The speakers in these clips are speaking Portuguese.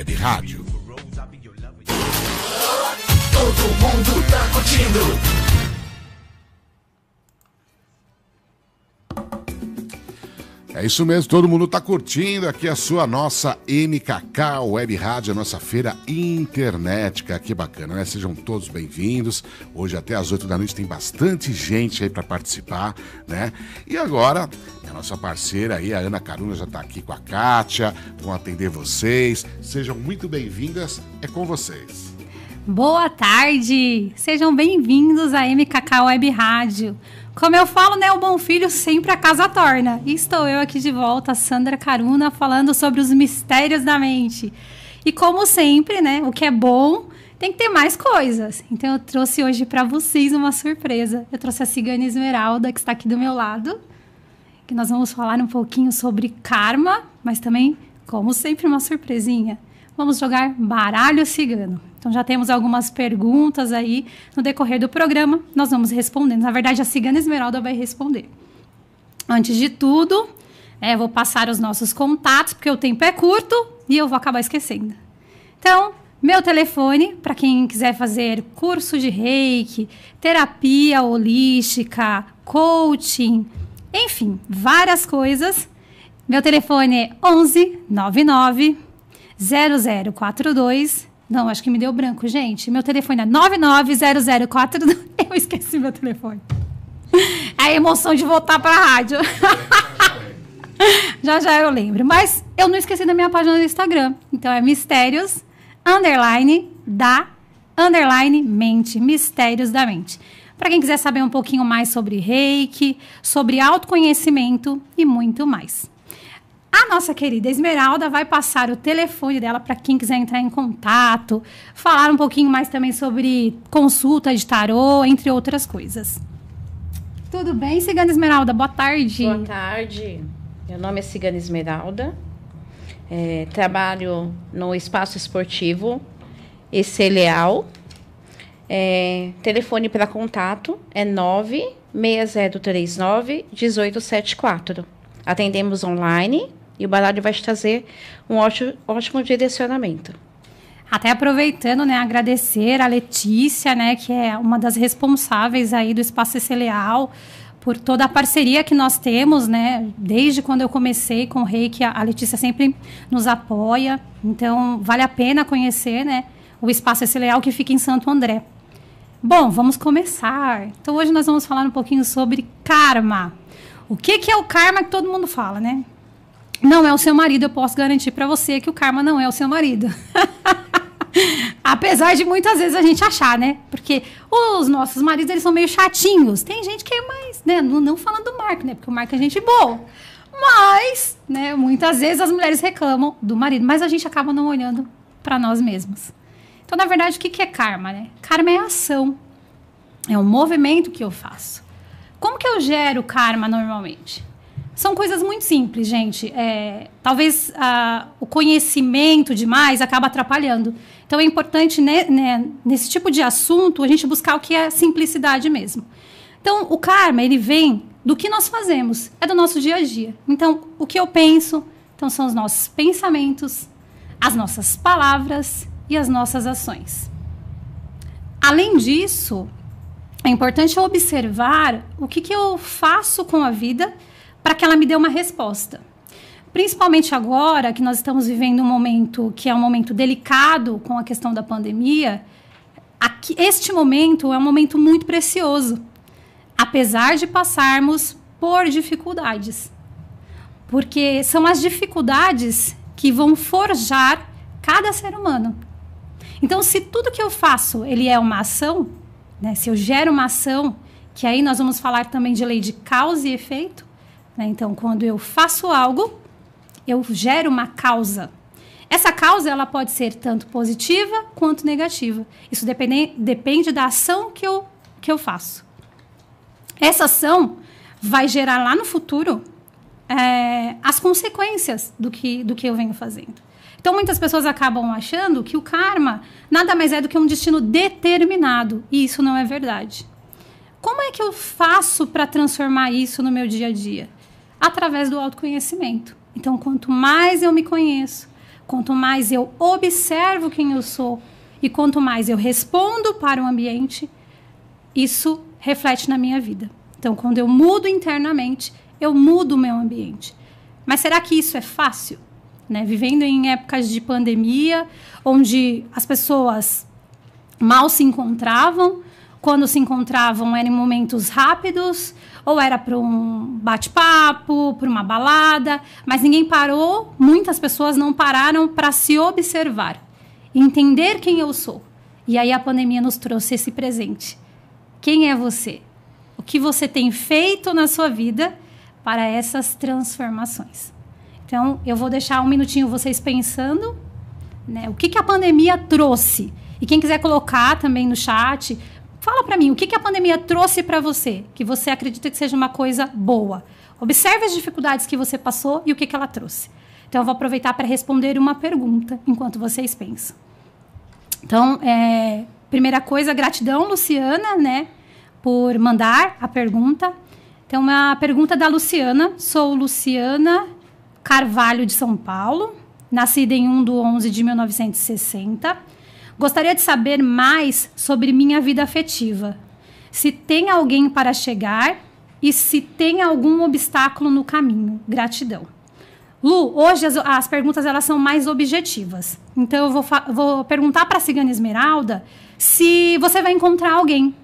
Web Rádio. Todo mundo tá curtindo. É isso mesmo, todo mundo está curtindo aqui a nossa MKK Web Rádio, a nossa feira internética. Que bacana, né? Sejam todos bem-vindos. Hoje até às 8 da noite tem bastante gente aí para participar, né? E agora, a nossa parceira aí, a Ana Caruna, já está aqui com a Kátia, vão atender vocês. Sejam muito bem-vindas, é com vocês. Boa tarde! Sejam bem-vindos à MKK Web Rádio. Como eu falo, né, o bom filho sempre a casa torna. E estou eu aqui de volta, Sandra Caruna, falando sobre os mistérios da mente. E como sempre, né, o que é bom tem que ter mais coisas. Então eu trouxe hoje para vocês uma surpresa. Eu trouxe a Cigana Esmeralda, que está aqui do meu lado, que nós vamos falar um pouquinho sobre karma, mas também, como sempre, uma surpresinha. Vamos jogar baralho cigano. Então já temos algumas perguntas aí no decorrer do programa, nós vamos respondendo. Na verdade, a Cigana Esmeralda vai responder. Antes de tudo, eu vou passar os nossos contatos, porque o tempo é curto e eu vou acabar esquecendo. Então, meu telefone, para quem quiser fazer curso de reiki, terapia holística, coaching, enfim, várias coisas. Meu telefone é 11 99 0042. Não, acho que me deu branco, gente. Meu telefone é 990042. Eu esqueci meu telefone. É a emoção de voltar para a rádio. Já eu lembro. Mas eu não esqueci da minha página do Instagram. Então é mistérios, _mente. Mistérios da mente. Para quem quiser saber um pouquinho mais sobre reiki, sobre autoconhecimento e muito mais. A nossa querida Esmeralda vai passar o telefone dela para quem quiser entrar em contato, falar um pouquinho mais também sobre consulta de tarô, entre outras coisas. Tudo bem, Cigana Esmeralda? Boa tarde. Boa tarde. Meu nome é Cigana Esmeralda. Trabalho no espaço esportivo Leal. Telefone para contato é 96039-1874. Atendemos online. E o baralho vai te trazer um ótimo direcionamento. Até aproveitando, né, agradecer a Letícia, né, que é uma das responsáveis aí do Espaço Leal, por toda a parceria que nós temos, né, desde quando eu comecei com o Reiki, a Letícia sempre nos apoia. Então, vale a pena conhecer, né, o Espaço Leal que fica em Santo André. Bom, vamos começar. Então, hoje nós vamos falar um pouquinho sobre karma. O que é o karma que todo mundo fala, né? Não é o seu marido, eu posso garantir para você que o karma não é o seu marido. Apesar de muitas vezes a gente achar, né? Porque os nossos maridos, eles são meio chatinhos. Tem gente que é mais, né? Não falando do Marco, né? Porque o Marco é gente boa. Mas, né? Muitas vezes as mulheres reclamam do marido, mas a gente acaba não olhando para nós mesmos. Então, na verdade, o que é karma, né? Karma é ação. É um movimento que eu faço. Como que eu gero karma normalmente? São coisas muito simples, gente. Talvez o conhecimento demais acaba atrapalhando. Então, é importante, né, nesse tipo de assunto, a gente buscar o que é simplicidade mesmo. Então, o karma, ele vem do que nós fazemos. É do nosso dia a dia. Então, o que eu penso, então, são os nossos pensamentos, as nossas palavras e as nossas ações. Além disso, é importante eu observar o que eu faço com a vida para que ela me dê uma resposta. Principalmente agora que nós estamos vivendo um momento que é um momento delicado com a questão da pandemia, este momento é um momento muito precioso, apesar de passarmos por dificuldades. Porque são as dificuldades que vão forjar cada ser humano. Então, se tudo que eu faço, ele é uma ação, né, se eu gero uma ação, que aí nós vamos falar também de lei de causa e efeito, né, então, quando eu faço algo, eu gero uma causa. Essa causa, ela pode ser tanto positiva quanto negativa. Isso depende da ação que eu faço. Essa ação vai gerar lá no futuro as consequências do que eu venho fazendo. Então, muitas pessoas acabam achando que o karma nada mais é do que um destino determinado. E isso não é verdade. Como é que eu faço para transformar isso no meu dia a dia? Através do autoconhecimento. Então, quanto mais eu me conheço, quanto mais eu observo quem eu sou e quanto mais eu respondo para o ambiente, isso reflete na minha vida. Então, quando eu mudo internamente, eu mudo o meu ambiente. Mas será que isso é fácil? Né? Vivendo em épocas de pandemia, onde as pessoas mal se encontravam, quando se encontravam era em momentos rápidos, ou era para um bate-papo, para uma balada, mas ninguém parou, muitas pessoas não pararam para se observar, entender quem eu sou. E aí a pandemia nos trouxe esse presente. Quem é você? O que você tem feito na sua vida para essas transformações? Então, eu vou deixar um minutinho vocês pensando, né, o que a pandemia trouxe. E quem quiser colocar também no chat, fala para mim, o que a pandemia trouxe para você, que você acredita que seja uma coisa boa. Observe as dificuldades que você passou e o que ela trouxe. Então, eu vou aproveitar para responder uma pergunta, enquanto vocês pensam. Então, primeira coisa, gratidão, Luciana, né, por mandar a pergunta. Então, uma pergunta da Luciana. Sou Luciana Carvalho, de São Paulo, nascida em 1/11/1960. Gostaria de saber mais sobre minha vida afetiva. Se tem alguém para chegar e se tem algum obstáculo no caminho. Gratidão. Lu, hoje as perguntas elas são mais objetivas. Então, eu vou perguntar para a Cigana Esmeralda se você vai encontrar alguém.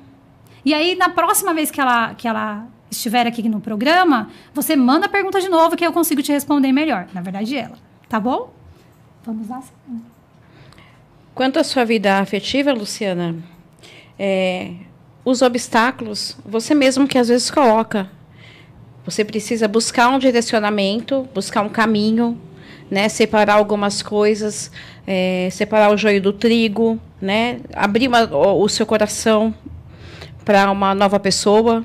E aí, na próxima vez que ela estiver aqui no programa, você manda a pergunta de novo que eu consigo te responder melhor. Na verdade, ela. Tá bom? Vamos lá. Quanto à sua vida afetiva, Luciana, os obstáculos, você mesmo que às vezes coloca. Você precisa buscar um direcionamento, buscar um caminho, né? Separar algumas coisas, separar o joio do trigo, né? Abrir o seu coração para uma nova pessoa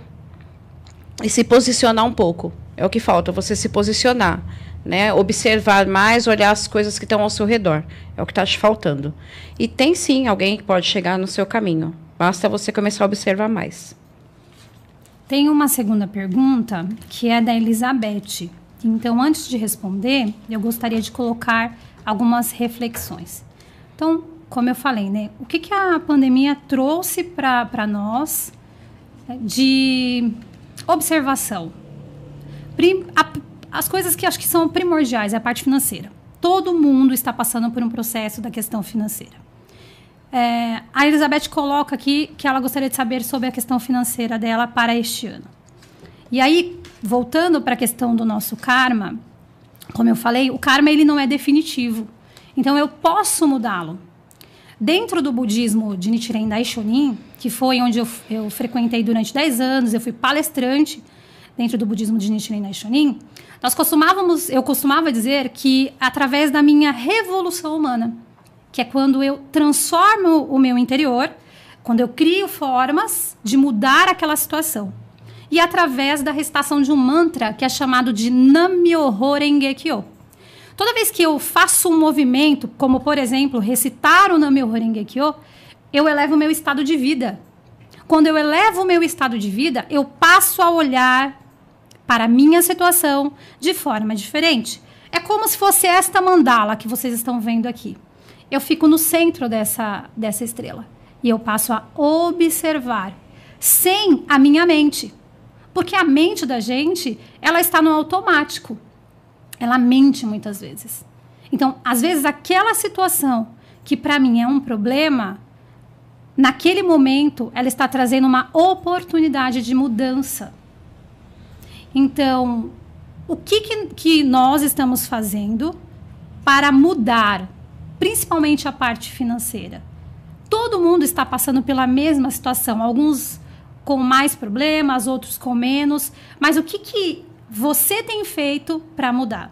e se posicionar um pouco. É o que falta, você se posicionar, né? Observar mais, olhar as coisas que estão ao seu redor. É o que está te faltando. E tem sim alguém que pode chegar no seu caminho. Basta você começar a observar mais. Tem uma segunda pergunta, que é da Elizabeth. Então, antes de responder, eu gostaria de colocar algumas reflexões. Então, como eu falei, né? O que a pandemia trouxe para nós de observação? As coisas que acho que são primordiais é a parte financeira. Todo mundo está passando por um processo da questão financeira. A Elizabeth coloca aqui que ela gostaria de saber sobre a questão financeira dela para este ano. E aí, voltando para a questão do nosso karma, como eu falei, o karma ele não é definitivo. Então, eu posso mudá-lo. Dentro do budismo de Nichiren Daishonin, que foi onde eu frequentei durante 10 anos, eu fui palestrante dentro do budismo de Nichiren Daishonin, eu costumava dizer que através da minha revolução humana, que é quando eu transformo o meu interior, quando eu crio formas de mudar aquela situação. E através da recitação de um mantra que é chamado de Nam-myoho Renge-kyo. Toda vez que eu faço um movimento, como, por exemplo, recitar o Nam-myoho Renge-kyo, eu elevo o meu estado de vida. Quando eu elevo o meu estado de vida, eu passo a olhar para a minha situação de forma diferente. É como se fosse esta mandala que vocês estão vendo aqui. Eu fico no centro dessa estrela. E eu passo a observar, sem a minha mente. Porque a mente da gente, ela está no automático. Ela mente muitas vezes. Então, às vezes, aquela situação que para mim é um problema, naquele momento, ela está trazendo uma oportunidade de mudança. Então, o que nós estamos fazendo para mudar principalmente a parte financeira? Todo mundo está passando pela mesma situação, alguns com mais problemas, outros com menos, mas o que você tem feito para mudar?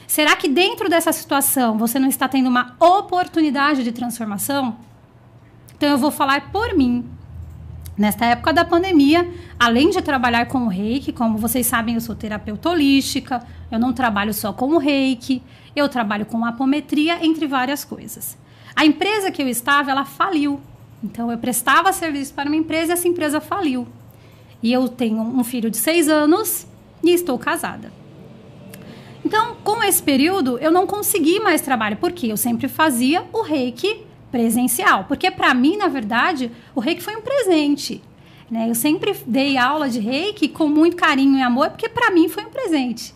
Será que dentro dessa situação você não está tendo uma oportunidade de transformação? Então eu vou falar por mim. Nesta época da pandemia, além de trabalhar com o Reiki, como vocês sabem, eu sou terapeuta holística, eu não trabalho só com o Reiki, eu trabalho com apometria, entre várias coisas. A empresa que eu estava, ela faliu. Então, eu prestava serviço para uma empresa e essa empresa faliu. E eu tenho um filho de 6 anos e estou casada. Então, com esse período, eu não consegui mais trabalho, porque eu sempre fazia o reiki presencial. Porque, para mim, na verdade, o reiki foi um presente. Né? Eu sempre dei aula de reiki com muito carinho e amor, porque, para mim, foi um presente.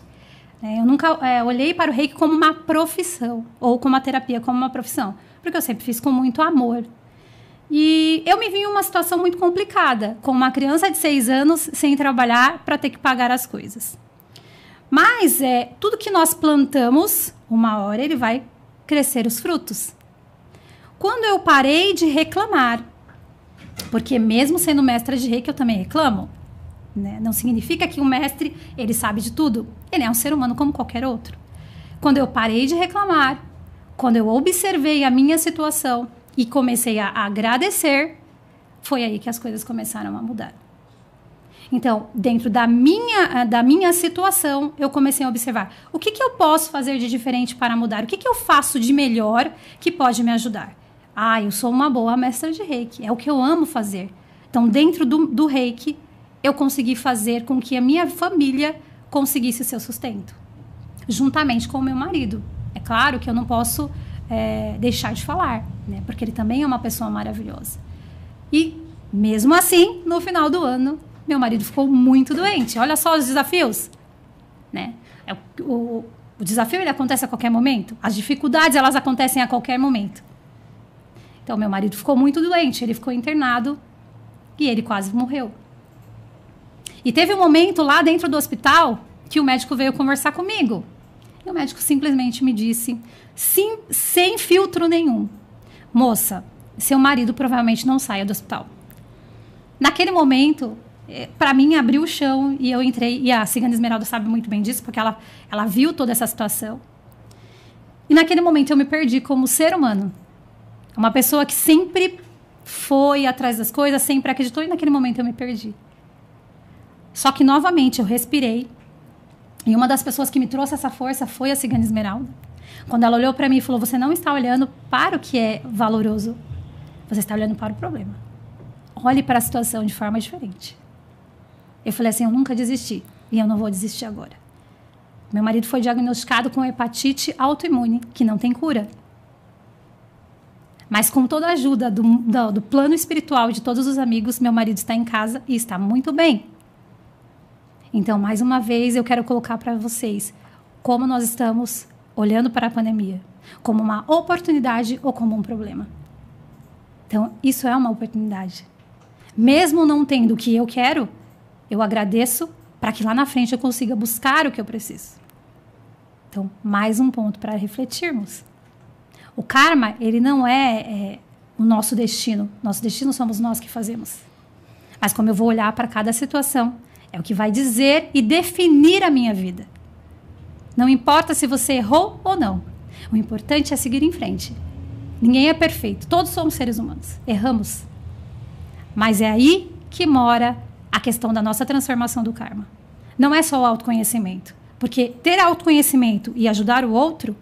Eu nunca olhei para o reiki como uma profissão, ou como a terapia como uma profissão, porque eu sempre fiz com muito amor. E eu me vi em uma situação muito complicada, com uma criança de 6 anos sem trabalhar para ter que pagar as coisas. Mas tudo que nós plantamos, uma hora ele vai crescer os frutos. Quando eu parei de reclamar, porque mesmo sendo mestra de reiki eu também reclamo, né? Não significa que o mestre ele sabe de tudo, ele é um ser humano como qualquer outro. Quando eu parei de reclamar, quando eu observei a minha situação e comecei a agradecer, foi aí que as coisas começaram a mudar. Então, dentro da minha situação, eu comecei a observar o que eu posso fazer de diferente para mudar, o que eu faço de melhor que pode me ajudar. Eu sou uma boa mestra de reiki, é o que eu amo fazer. Então, dentro do reiki, eu consegui fazer com que a minha família conseguisse seu sustento, juntamente com o meu marido. É claro que eu não posso deixar de falar, né? Porque ele também é uma pessoa maravilhosa. E, mesmo assim, no final do ano, meu marido ficou muito doente. Olha só os desafios. Né? O desafio ele acontece a qualquer momento. As dificuldades elas acontecem a qualquer momento. Então, meu marido ficou muito doente. Ele ficou internado e ele quase morreu. E teve um momento lá dentro do hospital que o médico veio conversar comigo. E o médico simplesmente me disse, sem filtro nenhum: moça, seu marido provavelmente não saia do hospital. Naquele momento, para mim, abriu o chão e eu entrei. E a Cigana Esmeralda sabe muito bem disso, porque ela viu toda essa situação. E naquele momento eu me perdi como ser humano. Uma pessoa que sempre foi atrás das coisas, sempre acreditou, e naquele momento eu me perdi. Só que, novamente, eu respirei. E uma das pessoas que me trouxe essa força foi a Cigana Esmeralda. Quando ela olhou para mim e falou: você não está olhando para o que é valoroso, você está olhando para o problema. Olhe para a situação de forma diferente. Eu falei assim: eu nunca desisti e eu não vou desistir agora. Meu marido foi diagnosticado com hepatite autoimune, que não tem cura. Mas com toda a ajuda do plano espiritual de todos os amigos, meu marido está em casa e está muito bem. Então, mais uma vez, eu quero colocar para vocês como nós estamos olhando para a pandemia. Como uma oportunidade ou como um problema. Então, isso é uma oportunidade. Mesmo não tendo o que eu quero, eu agradeço para que lá na frente eu consiga buscar o que eu preciso. Então, mais um ponto para refletirmos. O karma, ele não é o nosso destino. Nosso destino somos nós que fazemos. Mas como eu vou olhar para cada situação, é o que vai dizer e definir a minha vida. Não importa se você errou ou não. O importante é seguir em frente. Ninguém é perfeito. Todos somos seres humanos. Erramos. Mas é aí que mora a questão da nossa transformação do karma. Não é só o autoconhecimento. Porque ter autoconhecimento e ajudar o outro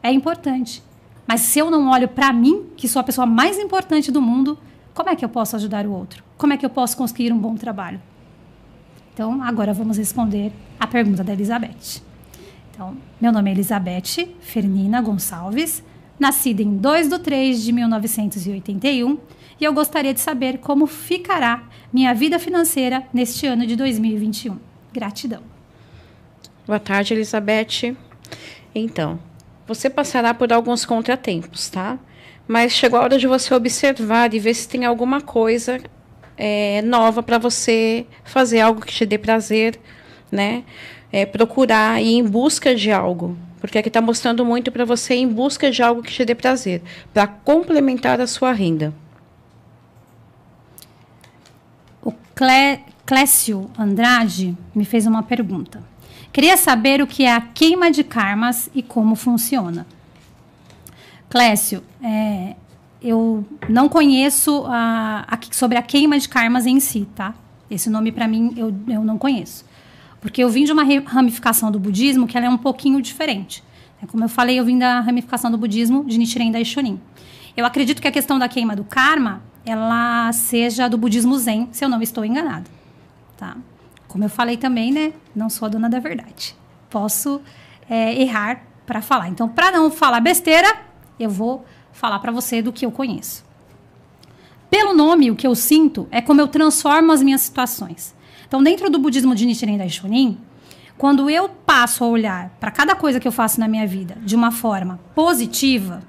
é importante. Mas se eu não olho para mim, que sou a pessoa mais importante do mundo, como é que eu posso ajudar o outro? Como é que eu posso conseguir um bom trabalho? Então, agora vamos responder a pergunta da Elizabeth. Então, meu nome é Elizabeth Fernina Gonçalves, nascida em 2/3/1981, e eu gostaria de saber como ficará minha vida financeira neste ano de 2021. Gratidão. Boa tarde, Elizabeth. Então, você passará por alguns contratempos, tá? Mas chegou a hora de você observar e ver se tem alguma coisa nova para você fazer, algo que te dê prazer, né? Procurar ir em busca de algo, porque aqui está mostrando muito para você ir em busca de algo que te dê prazer, para complementar a sua renda. O Clécio Andrade me fez uma pergunta. Queria saber o que é a queima de karmas e como funciona. Clécio, eu não conheço sobre a queima de karmas em si, tá? Esse nome, para mim, eu não conheço. Porque eu vim de uma ramificação do budismo que ela é um pouquinho diferente. Como eu falei, eu vim da ramificação do budismo de Nichiren Daishonin. Eu acredito que a questão da queima do karma, ela seja do budismo Zen, se eu não estou enganada. Tá? Como eu falei também, né? Não sou a dona da verdade. Posso errar para falar. Então, para não falar besteira, eu vou falar para você do que eu conheço. Pelo nome, o que eu sinto é como eu transformo as minhas situações. Então, dentro do budismo de Nichiren Daishonin, quando eu passo a olhar para cada coisa que eu faço na minha vida de uma forma positiva,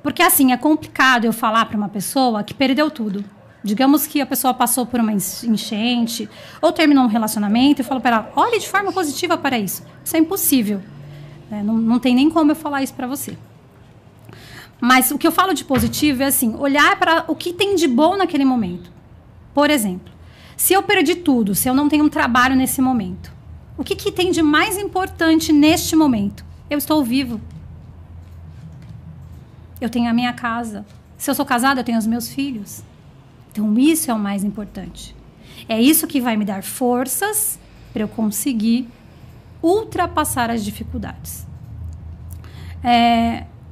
porque assim, é complicado eu falar para uma pessoa que perdeu tudo. Digamos que a pessoa passou por uma enchente ou terminou um relacionamento e falo para ela, olhe de forma positiva para isso. Isso é impossível. Né? Não tem nem como eu falar isso para você. Mas o que eu falo de positivo é assim, olhar para o que tem de bom naquele momento. Por exemplo, se eu perdi tudo, se eu não tenho um trabalho nesse momento, o que tem de mais importante neste momento? Eu estou vivo. Eu tenho a minha casa. Se eu sou casada, eu tenho os meus filhos. Então, isso é o mais importante. É isso que vai me dar forças para eu conseguir ultrapassar as dificuldades.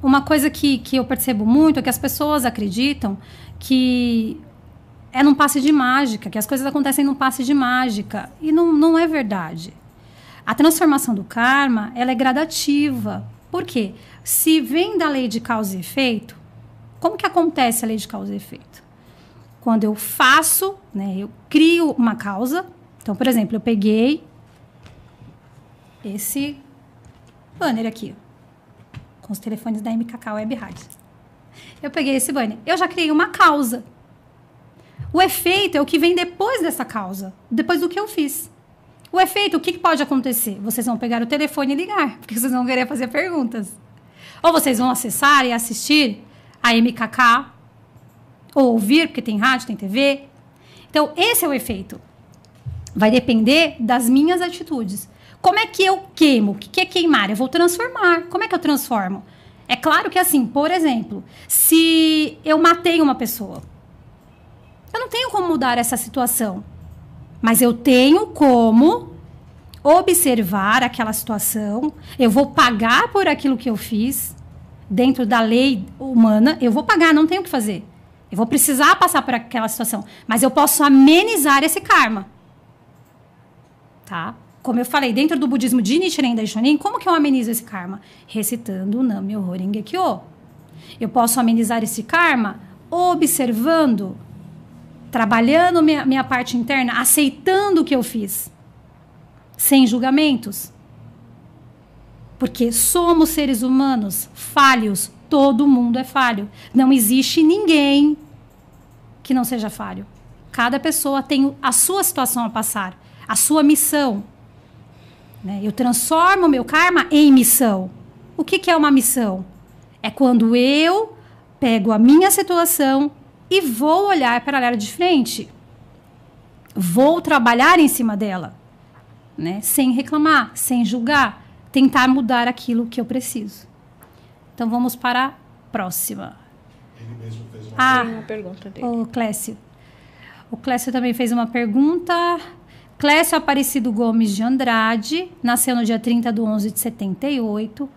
Uma coisa que eu percebo muito é que as pessoas acreditam que é num passe de mágica, que as coisas acontecem num passe de mágica. E não é verdade. A transformação do karma, ela é gradativa. Por quê? Se vem da lei de causa e efeito, como que acontece a lei de causa e efeito? Quando eu faço, né, eu crio uma causa. Então, por exemplo, eu peguei esse banner aqui, com os telefones da MKK Web Rádio. Eu peguei esse banner. Eu já criei uma causa. O efeito é o que vem depois dessa causa, depois do que eu fiz. O efeito, o que pode acontecer? Vocês vão pegar o telefone e ligar, porque vocês vão querer fazer perguntas. Ou vocês vão acessar e assistir a MKK, ou ouvir, porque tem rádio, tem TV. Então, esse é o efeito. Vai depender das minhas atitudes. Como é que eu queimo? O que é queimar? Eu vou transformar. Como é que eu transformo? É claro que assim, por exemplo, se eu matei uma pessoa, eu não tenho como mudar essa situação. Mas eu tenho como observar aquela situação. Eu vou pagar por aquilo que eu fiz. Dentro da lei humana, eu vou pagar, não tenho o que fazer. Eu vou precisar passar por aquela situação. Mas eu posso amenizar esse karma. Tá? Como eu falei, dentro do budismo de Nichiren Daishonin, como que eu amenizo esse karma? Recitando o Nam-myoho Renge Kyo. Eu posso amenizar esse karma observando, trabalhando minha parte interna, aceitando o que eu fiz, sem julgamentos. Porque somos seres humanos falhos, todo mundo é falho. Não existe ninguém que não seja falho. Cada pessoa tem a sua situação a passar, a sua missão. Né? Eu transformo o meu karma em missão. O que é uma missão? É quando eu pego a minha situação e vou olhar para ela de frente. Vou trabalhar em cima dela, né? Sem reclamar, sem julgar. Tentar mudar aquilo que eu preciso. Então, vamos para a próxima. Ele mesmo fez uma pergunta dele. O Clécio. O Clécio também fez uma pergunta. Clécio Aparecido Gomes de Andrade, nasceu no dia 30/11/78.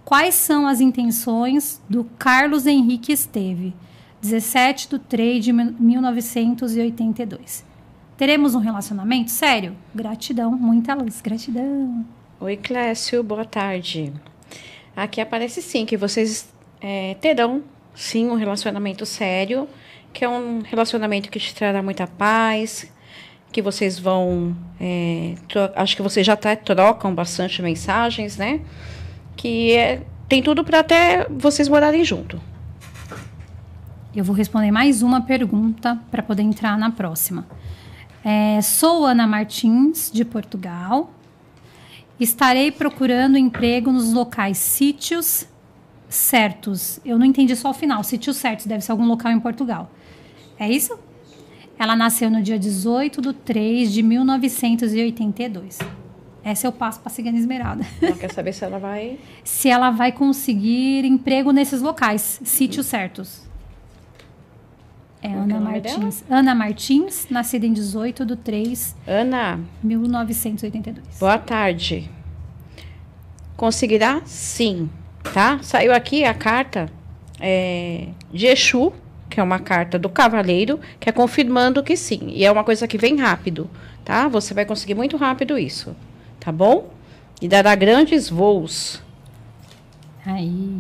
Quais são as intenções do Carlos Henrique Esteve? 17/3/1982. Teremos um relacionamento sério? Gratidão, muita luz, gratidão. Oi, Clécio, boa tarde. Aqui aparece sim que vocês terão sim um relacionamento sério, que é um relacionamento que te trará muita paz, que vocês vão... acho que vocês já até trocam bastante mensagens, né? Que tem tudo para até vocês morarem junto. Eu vou responder mais uma pergunta para poder entrar na próxima. Sou Ana Martins, de Portugal. Estarei procurando emprego nos locais sítios certos. Eu não entendi só o final. Sítios certos, deve ser algum local em Portugal. É isso? Ela nasceu no dia 18/3/1982. Essa eu passo para a Cigana Esmeralda. Ela quer saber se ela vai... Se ela vai conseguir emprego nesses locais, sítios certos. Ana Martins. Ana Martins, nascida em 18/3/1982. Boa tarde. Conseguirá? Sim. Tá? Saiu aqui a carta de Exu, que é uma carta do cavaleiro, que é confirmando que sim. E é uma coisa que vem rápido, tá? Você vai conseguir muito rápido isso, tá bom? e dará grandes voos. Aí.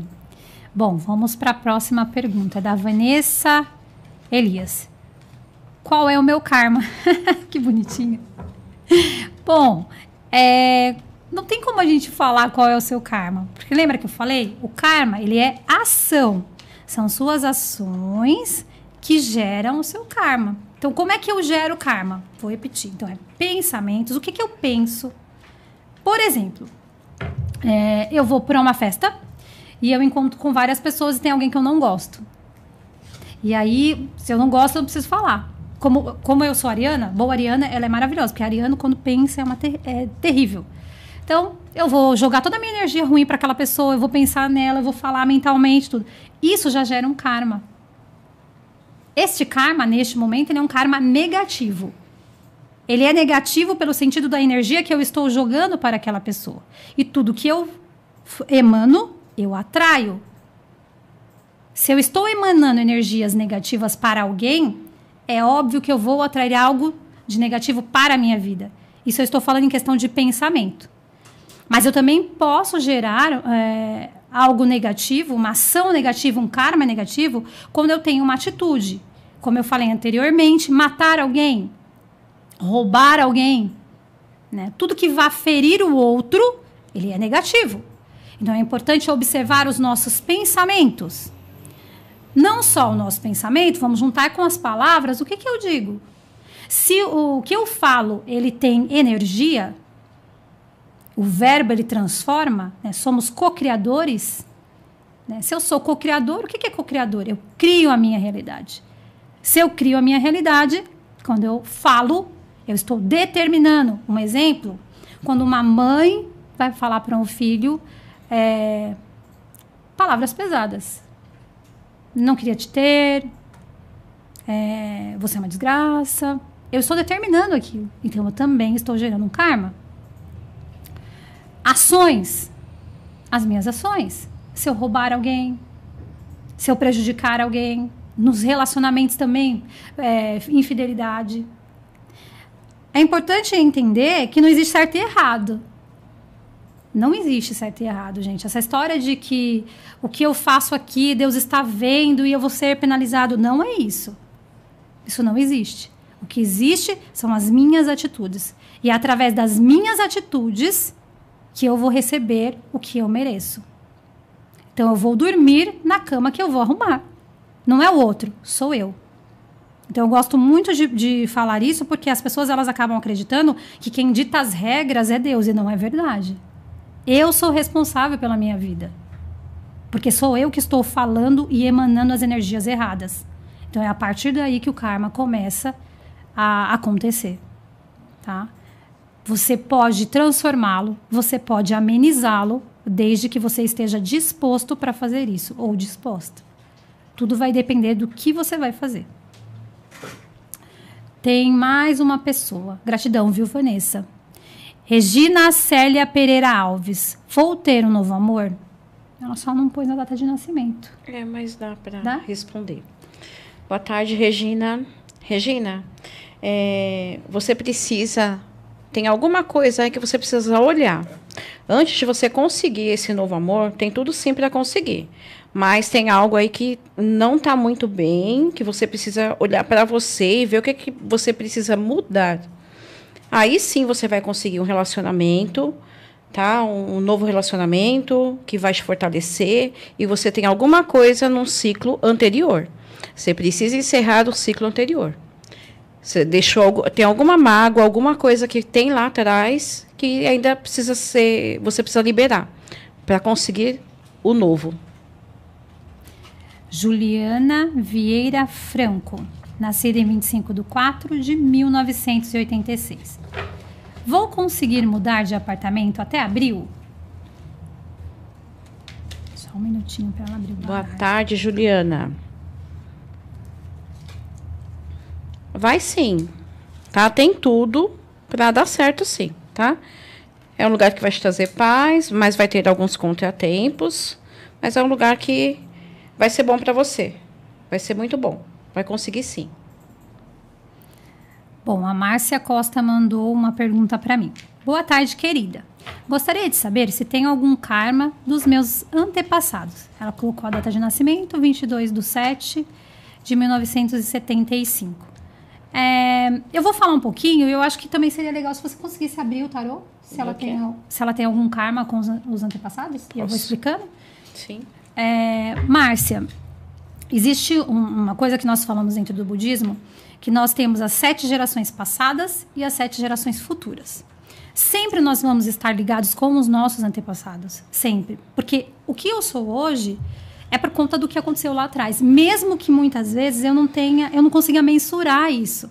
Bom, vamos para a próxima pergunta, da Vanessa Elias. Qual é o meu karma? Que bonitinho. Bom, não tem como a gente falar qual é o seu karma. Porque lembra que eu falei? O karma, ele é ação. São suas ações que geram o seu karma. Então, como é que eu gero karma? Vou repetir. Então, é pensamentos. O que eu penso? Por exemplo, eu vou para uma festa e eu encontro com várias pessoas e tem alguém que eu não gosto. E aí, se eu não gosto, eu não preciso falar. Como eu sou ariana, boa ariana, ela é maravilhosa. Porque ariano, quando pensa, é terrível. Então, eu vou jogar toda a minha energia ruim para aquela pessoa, eu vou pensar nela, eu vou falar mentalmente, tudo. Isso já gera um karma. Este karma, neste momento, ele é um karma negativo. Ele é negativo pelo sentido da energia que eu estou jogando para aquela pessoa. E tudo que eu emano, eu atraio. Se eu estou emanando energias negativas para alguém, é óbvio que eu vou atrair algo de negativo para a minha vida. Isso eu estou falando em questão de pensamento. Mas eu também posso gerar algo negativo, uma ação negativa, um karma negativo, quando eu tenho uma atitude. Como eu falei anteriormente, matar alguém, roubar alguém, né? Tudo que vá ferir o outro, ele é negativo. Então é importante observar os nossos pensamentos. Não só o nosso pensamento, vamos juntar com as palavras, o que eu digo? Se o que eu falo, ele tem energia, o verbo, ele transforma, né? Somos co-criadores. Né? Se eu sou co-criador, o que é co-criador? Eu crio a minha realidade. Se eu crio a minha realidade, quando eu falo, eu estou determinando. Um exemplo, quando uma mãe vai falar para um filho palavras pesadas. Não queria te ter, você é uma desgraça. Eu estou determinando aquilo. Então, eu também estou gerando um karma. Ações. As minhas ações. Se eu roubar alguém, se eu prejudicar alguém, nos relacionamentos também, infidelidade. É importante entender que não existe certo e errado. Não existe certo e errado, gente. Essa história de que o que eu faço aqui, Deus está vendo e eu vou ser penalizado, não é isso. Isso não existe. O que existe são as minhas atitudes. E é através das minhas atitudes que eu vou receber o que eu mereço. Então, eu vou dormir na cama que eu vou arrumar. Não é o outro, sou eu. Então, eu gosto muito de falar isso porque as pessoas elas acabam acreditando que quem dita as regras é Deus, e não é verdade. Eu sou responsável pela minha vida. Porque sou eu que estou falando e emanando as energias erradas. Então, é a partir daí que o karma começa a acontecer. Tá? Você pode transformá-lo, você pode amenizá-lo, desde que você esteja disposto para fazer isso, ou disposta. Tudo vai depender do que você vai fazer. Tem mais uma pessoa. Gratidão, viu, Vanessa? Regina Célia Pereira Alves. Vou ter um novo amor? Ela só não pôs a data de nascimento. Mas dá para responder. Boa tarde, Regina. Regina, você precisa... Tem alguma coisa aí que você precisa olhar. Antes de você conseguir esse novo amor, tem tudo sim para conseguir. Mas tem algo aí que não está muito bem, que você precisa olhar para você e ver o que você precisa mudar. Aí sim você vai conseguir um relacionamento, tá? Um novo relacionamento que vai te fortalecer e você tem alguma coisa num ciclo anterior. Você precisa encerrar o ciclo anterior. Você tem alguma mágoa, alguma coisa que tem lá atrás que ainda precisa ser, você precisa liberar para conseguir o novo. Juliana Vieira Franco, nascida em 25/4/1986. Vou conseguir mudar de apartamento até abril? Só um minutinho para ela abrir o Boa tarde, Juliana. Vai sim, tá? Tem tudo para dar certo, sim, tá? É um lugar que vai te trazer paz, mas vai ter alguns contratempos, mas é um lugar que vai ser bom para você. Vai ser muito bom. Vai conseguir sim. Bom, a Márcia Costa mandou uma pergunta para mim. Boa tarde, querida. Gostaria de saber se tem algum karma dos meus antepassados. Ela colocou a data de nascimento, 22/7 de 1975. Eu vou falar um pouquinho, eu acho que também seria legal se você conseguisse abrir o tarô, se ela tem algum karma com os antepassados, e eu vou explicando. Sim. Márcia, existe uma coisa que nós falamos dentro do budismo, que nós temos as 7 gerações passadas e as 7 gerações futuras. Sempre nós vamos estar ligados com os nossos antepassados, sempre. Porque o que eu sou hoje é por conta do que aconteceu lá atrás. Mesmo que muitas vezes eu não consiga mensurar isso.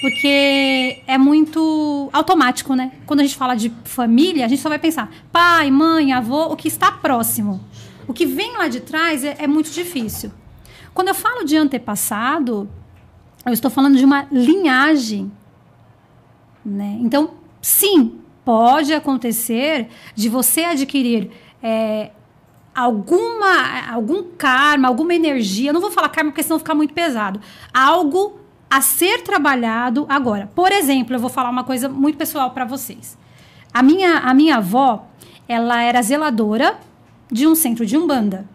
Porque é muito automático, né? Quando a gente fala de família, a gente só vai pensar pai, mãe, avô, o que está próximo. O que vem lá de trás é muito difícil. Quando eu falo de antepassado, eu estou falando de uma linhagem, né? Então, sim, pode acontecer de você adquirir algum karma, alguma energia. Eu não vou falar karma porque senão fica muito pesado. Algo a ser trabalhado agora. Por exemplo, eu vou falar uma coisa muito pessoal para vocês. A minha avó, ela era zeladora de um centro de Umbanda.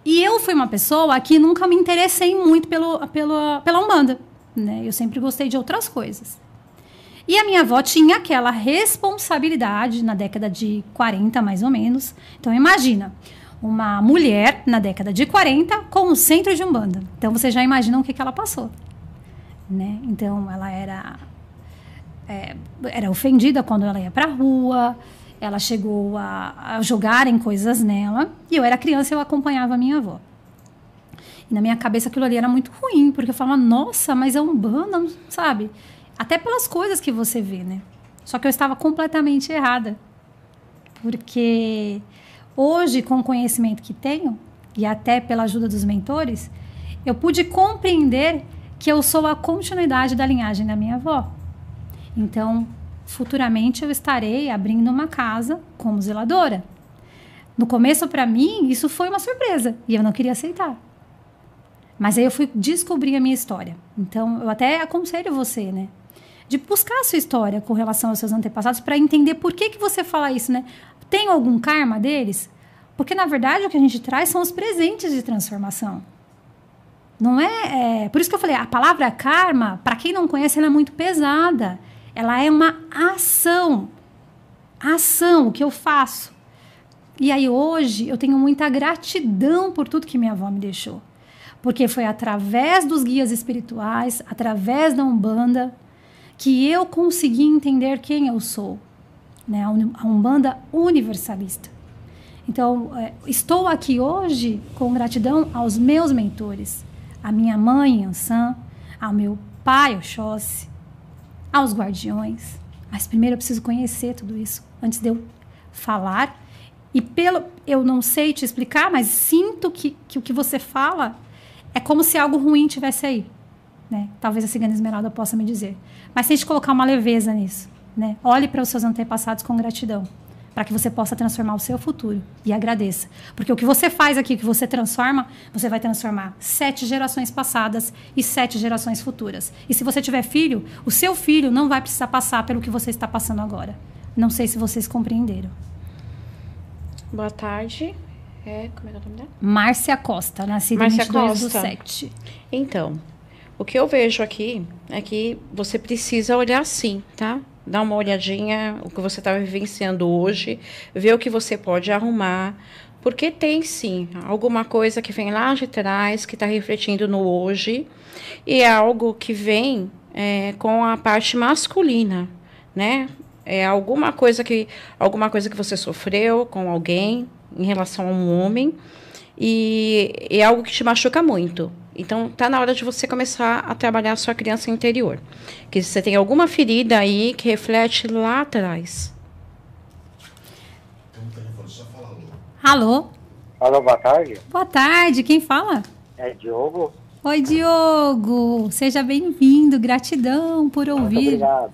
E eu fui uma pessoa que nunca me interessei muito pela Umbanda, né? Eu sempre gostei de outras coisas. E a minha avó tinha aquela responsabilidade na década de 40, mais ou menos. Então, imagina, uma mulher na década de 40 com um centro de Umbanda. Então, você já imagina o que ela passou, né? Então, ela era ofendida quando ela ia para a rua, ela chegou a jogarem coisas nela. E eu era criança e eu acompanhava a minha avó. E na minha cabeça aquilo ali era muito ruim, porque eu falava, nossa, mas é Umbanda, sabe? Até pelas coisas que você vê, né? Só que eu estava completamente errada. Porque hoje, com o conhecimento que tenho, e até pela ajuda dos mentores, eu pude compreender que eu sou a continuidade da linhagem da minha avó. Então, futuramente eu estarei abrindo uma casa como zeladora. No começo, para mim, isso foi uma surpresa. E eu não queria aceitar. Mas aí eu fui descobrir a minha história. Então, eu até aconselho você, né? De buscar a sua história com relação aos seus antepassados para entender por que você fala isso, né? Tem algum karma deles? Porque, na verdade, o que a gente traz são os presentes de transformação. Não é... Por isso que eu falei, a palavra karma, para quem não conhece, ela é muito pesada. Ela é uma ação. Ação, o que eu faço. E aí, hoje, eu tenho muita gratidão por tudo que minha avó me deixou. Porque foi através dos guias espirituais, através da Umbanda, que eu consegui entender quem eu sou, né? A Umbanda universalista. Então, estou aqui hoje com gratidão aos meus mentores, à minha mãe, Ansan, ao meu pai, Oxóssi, aos guardiões. Mas primeiro eu preciso conhecer tudo isso, antes de eu falar. E eu não sei te explicar, mas sinto que o que você fala é como se algo ruim tivesse aí, né? Talvez a Cigana Esmeralda possa me dizer. Mas tente colocar uma leveza nisso, né? Olhe para os seus antepassados com gratidão, para que você possa transformar o seu futuro. E agradeça. Porque o que você faz aqui, que você transforma, você vai transformar 7 gerações passadas e 7 gerações futuras. E se você tiver filho, o seu filho não vai precisar passar pelo que você está passando agora. Não sei se vocês compreenderam. Boa tarde. Como é que é o nome dela? Márcia Costa, nascida em 22/7. Então, o que eu vejo aqui é que você precisa olhar sim, tá? Dar uma olhadinha o que você está vivenciando hoje, ver o que você pode arrumar, porque tem sim alguma coisa que vem lá de trás, que está refletindo no hoje, e é algo que vem com a parte masculina, né? É alguma coisa que você sofreu com alguém em relação a um homem, e é algo que te machuca muito. Então, tá na hora de você começar a trabalhar a sua criança interior. Que você tem alguma ferida aí que reflete lá atrás. Alô? Alô, boa tarde. Boa tarde, quem fala? É Diogo. Oi, Diogo. Seja bem-vindo. Gratidão por ouvir. Muito obrigado.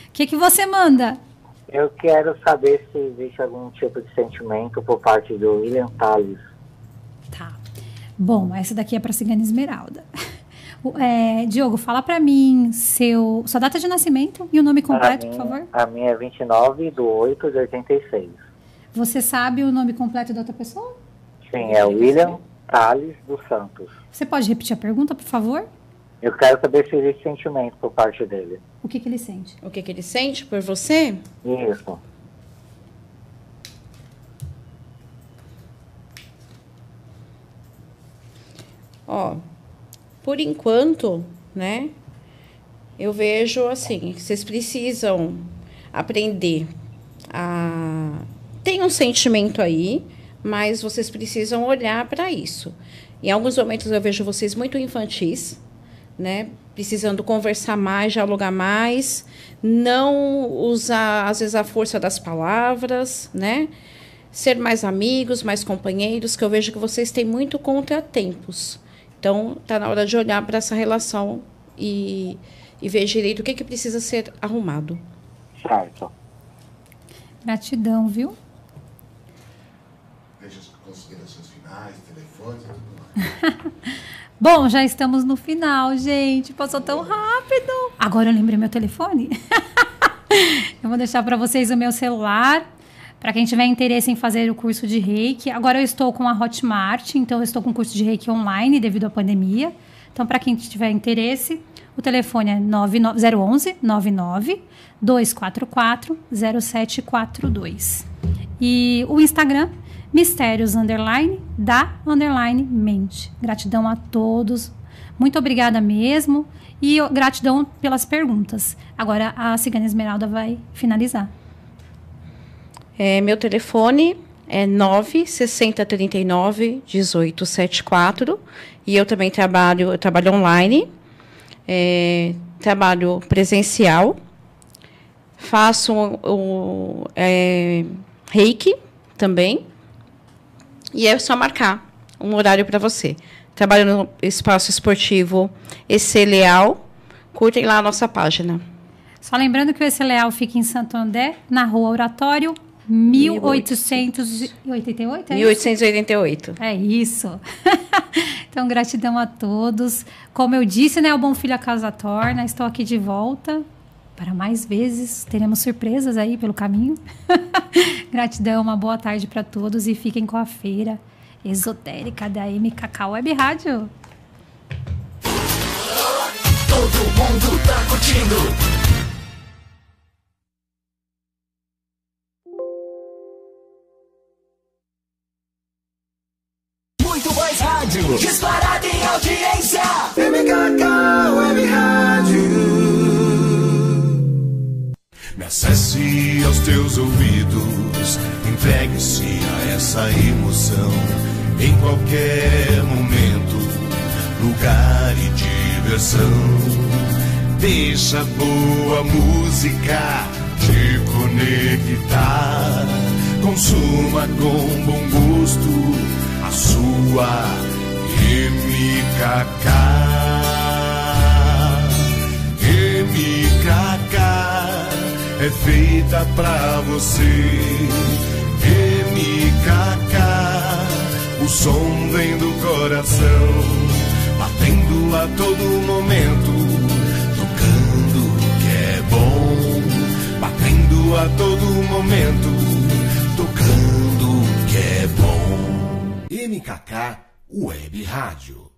O que você manda? Eu quero saber se existe algum tipo de sentimento por parte do William Tales. Tá. Bom, essa daqui é para Cigana Esmeralda. Diogo, fala pra mim sua data de nascimento e o nome completo, por favor. A minha é 29/8/86. Você sabe o nome completo da outra pessoa? Sim, é William Tales dos Santos. Você pode repetir a pergunta, por favor? Eu quero saber se existe sentimento por parte dele. O que ele sente? O que ele sente por você? Isso. Ó, por enquanto, né, eu vejo assim, que vocês precisam aprender a... Tem um sentimento aí, mas vocês precisam olhar para isso. Em alguns momentos eu vejo vocês muito infantis, né, precisando conversar mais, dialogar mais, não usar, às vezes, a força das palavras, né, ser mais amigos, mais companheiros, que eu vejo que vocês têm muito contratempos. Então, está na hora de olhar para essa relação e ver direito o que precisa ser arrumado. Certo. Gratidão, viu? Deixa as considerações finais, telefones e tudo mais. Bom, já estamos no final, gente. Passou tão rápido. Agora eu lembrei meu telefone. Eu vou deixar para vocês o meu celular. Para quem tiver interesse em fazer o curso de Reiki. Agora eu estou com a Hotmart, então eu estou com o curso de Reiki online devido à pandemia. Então, para quem tiver interesse, o telefone é 011 99 244 0742. E o Instagram, mistérios_da_mente. Gratidão a todos. Muito obrigada mesmo. E gratidão pelas perguntas. Agora a Cigana Esmeralda vai finalizar. Meu telefone é 96039-1874 e eu também trabalho online, trabalho presencial, faço Reiki também e é só marcar um horário para você. Trabalho no espaço esportivo EC Leal, curtem lá a nossa página. Só lembrando que o EC Leal fica em Santo André, na Rua Oratório, 1888, é 1888. É isso. Então, gratidão a todos. Como eu disse, né? O Bom Filho a Casa Torna. Estou aqui de volta para mais vezes. Teremos surpresas aí pelo caminho. Gratidão, uma boa tarde para todos. E fiquem com a feira esotérica da MKK Web Rádio. Todo mundo tá curtindo. Muito mais rádio, disparada em audiência. MKK Web Rádio. Me acesse aos teus ouvidos, entregue-se a essa emoção. Em qualquer momento, lugar e diversão. Deixa boa música te conectar. Consuma com bom gosto a sua MKK. MKK é feita pra você. MKK, o som vem do coração, batendo a todo momento, tocando o que é bom. Batendo a todo momento, tocando o que é bom. MKK Web Rádio.